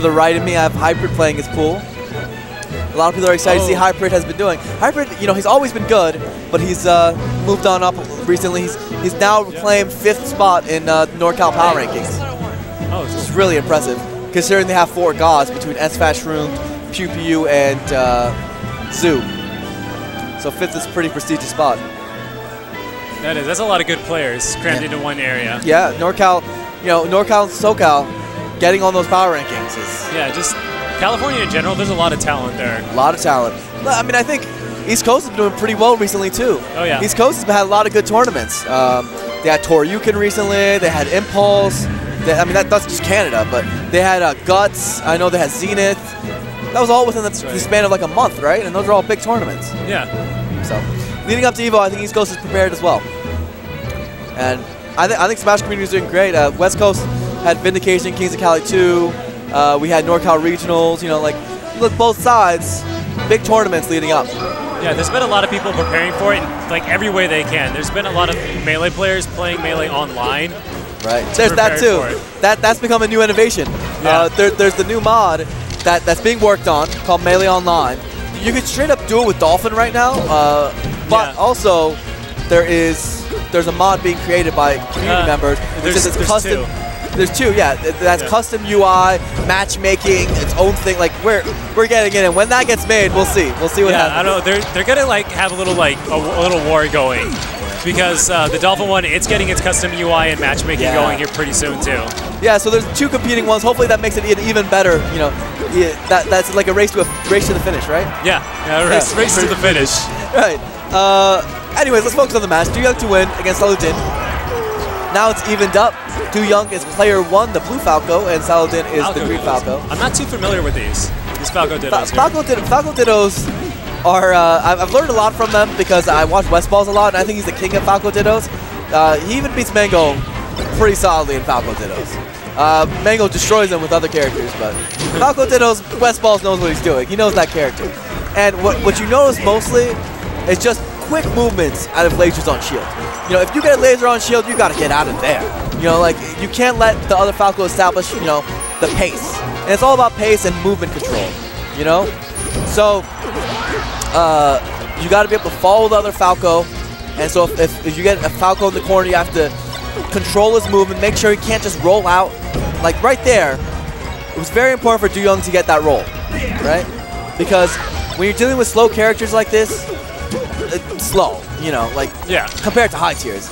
to the right of me, I have Hybrid playing his pool. A lot of people are excited to see Hybrid has been doing. Hybrid, you know, he's always been good, but he's moved on up recently. He's now claimed 5th spot in NorCal Power Rankings. Oh, which is really impressive, considering they have 4 gods between SFAT Shroom, Pew Pew, and Zoo. So 5th is a pretty prestigious spot. That is. That's a lot of good players crammed into one area. Yeah, NorCal, you know, NorCal and SoCal getting on those power rankings is... Yeah, just California in general, there's a lot of talent there. A lot of talent. I mean, I think East Coast has been doing pretty well recently, too. Oh, yeah. East Coast has had a lot of good tournaments. They had Toryukin recently. They had Impulse. I mean, that's just Canada, but they had Guts. I know they had Zenith. That was all within the span of like a month, right? And those are all big tournaments. Yeah. So, leading up to EVO, I think East Coast is prepared as well. And I think Smash community is doing great. West Coast had Vindication, Kings of Cali 2. We had NorCal Regionals. You know, like, look, both sides, big tournaments leading up. Yeah, there's been a lot of people preparing for it in like every way they can. There's been a lot of Melee players playing Melee online. Right. There's that too. That's become a new innovation. Yeah. There's the new mod that's being worked on called Melee Online. You can straight up do it with Dolphin right now, but also there's a mod being created by community members. There's custom. There's 2, yeah. That's custom UI, matchmaking, its own thing. Like we're getting in, and when that gets made, we'll see. We'll see what happens. I don't know. They're gonna like have a little war going. Because the Dolphin one, it's getting its custom UI and matchmaking going here pretty soon too. Yeah, so there's 2 competing ones. Hopefully that makes it even better. You know, that's like a race to the finish, right? Yeah, race to the finish. Right. Anyways, let's focus on the match. DoYoung2Win against Selodin. Now it's evened up. DoYoung is player 1, the blue Falco, and Selodin is the green Falco. I'm not too familiar with these Falco Dittos. Falco Dittos are, I've learned a lot from them because I watch Westballs a lot, and I think he's the king of Falco Dittos. He even beats Mango pretty solidly in Falco Dittos. Mango destroys him with other characters, but Falco Dittos, Westballs knows what he's doing. He knows that character. And what you notice mostly is just quick movements out of lasers on shield. You know, if you get a laser on shield, you got to get out of there. You know, like, you can't let the other Falco establish, you know, the pace. And it's all about pace and movement control, you know? So, you got to be able to follow the other Falco. And so if you get a Falco in the corner, you have to control his movement, make sure he can't just roll out. Like, right there, it was very important for DoYoung to get that roll, right? Because when you're dealing with slow characters like this, it's slow, you know, like, compared to high tiers.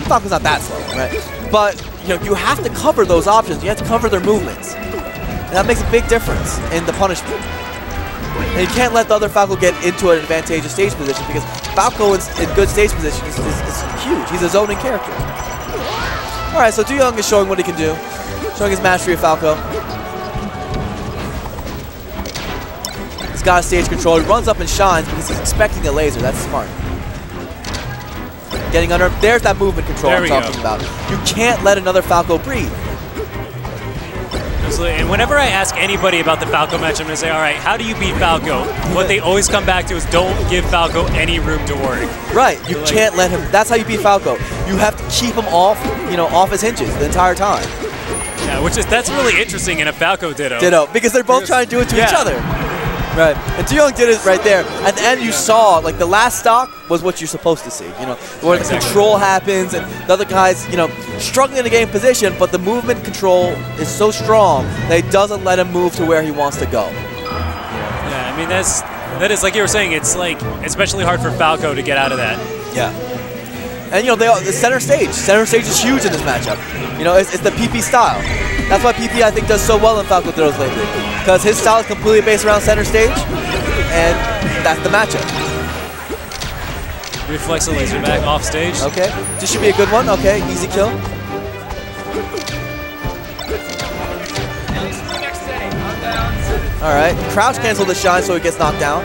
Falco's not that slow, right? But, you know, you have to cover those options. You have to cover their movements. And that makes a big difference in the punishment. And you can't let the other Falco get into an advantageous stage position because Falco in good stage position is huge. He's a zoning character. Alright, so DoYoung is showing what he can do. Showing his mastery of Falco. He's got a stage control. He runs up and shines because he's expecting a laser. That's smart. Getting under. There's that movement control I'm talking about. You can't let another Falco breathe. Absolutely. And whenever I ask anybody about the Falco match, I'm going to say, all right, how do you beat Falco? What they always come back to is don't give Falco any room to work. Right. You can't let him. That's how you beat Falco. You have to keep him off, you know, off his hinges the entire time. Yeah, that's really interesting in a Falco Ditto. Ditto, because they're both trying to do it to each other. Right, and DoYoung did it right there. At the end, you saw, like, the last stock was what you're supposed to see, you know, where the control happens and the other guy's, you know, struggling to gain position, but the movement control is so strong that it doesn't let him move to where he wants to go. Yeah, I mean, that is, like you were saying, it's, like, especially hard for Falco to get out of that. Yeah. And, you know, the center stage is huge in this matchup. You know, it's the PP style. That's why PP, I think, does so well in Falco Dittos lately. Because his style is completely based around center stage, and that's the matchup. Reflex the laser back off stage. Okay, this should be a good one. Okay, easy kill. Alright, crouch cancel the shine so he gets knocked down.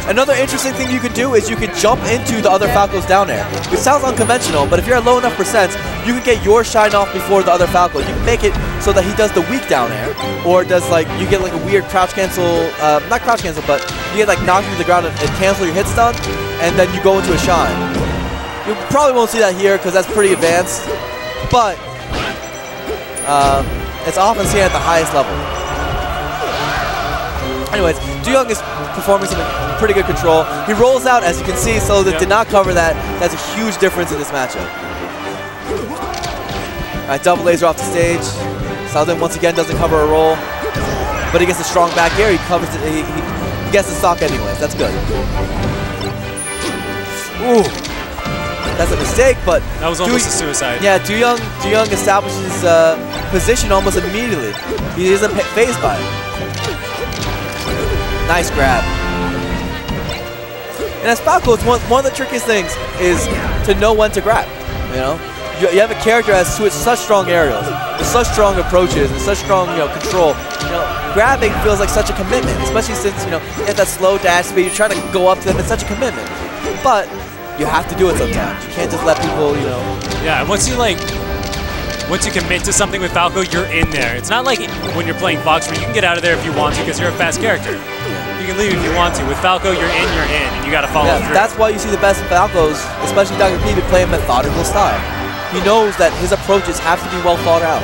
Another interesting thing you can do is you can jump into the other Falco's down air. It sounds unconventional, but if you're at low enough percents, you can get your shine off before the other Falco. You can make it so that he does the weak down air, or does, like, you get like a weird crouch cancel, not crouch cancel, but you get like knocked into the ground and cancel your hit stun, and then you go into a shine. You probably won't see that here because that's pretty advanced, but it's often seen at the highest level. Anyways, DoYoung is performing some pretty good control. He rolls out, as you can see, so that did not cover that. That's a huge difference in this matchup. All right, double laser off the stage. Selodin once again doesn't cover a roll, but he gets a strong back air. He covers it. He gets the stock anyways. That's good. Ooh, that's a mistake, but that was almost a suicide. Yeah, DoYoung establishes his position almost immediately. He isn't phased by it. Nice grab. And as Falco, it's one of the trickiest things is to know when to grab. You know, you have a character that has such strong aerials, with such strong approaches, and such strong control. Grabbing feels like such a commitment, especially since you have that slow dash speed. You're trying to go up to them. It's such a commitment, but you have to do it sometimes. You can't just let people, Yeah, and once you commit to something with Falco, you're in there. It's not like when you're playing Fox where you can get out of there if you want to because you're a fast character. You can leave if you want to. With Falco, you're in, and you got to follow through. That's why you see the best Falcos, especially Dr. P, play a methodical style. He knows that his approaches have to be well thought out.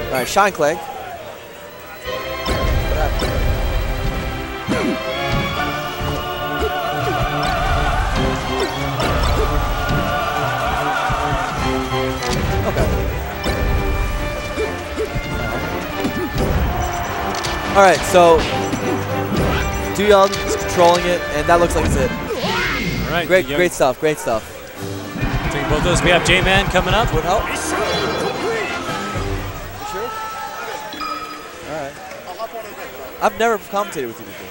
All right, Shine Clank. All right, so DoYoung is controlling it, and that looks like it's it. All right, great stuff, great stuff. Taking both those, we have J-Man coming up. Would help. You sure? All right. I've never commentated with you before.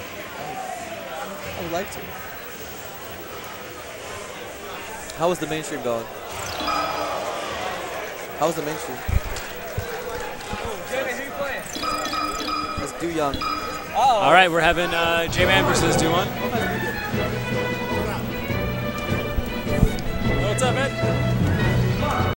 I would like to. How was the mainstream going? How was the mainstream? J-Man, who you playing? That's DoYoung. All right, we're having J-Man versus DoYoung2Win.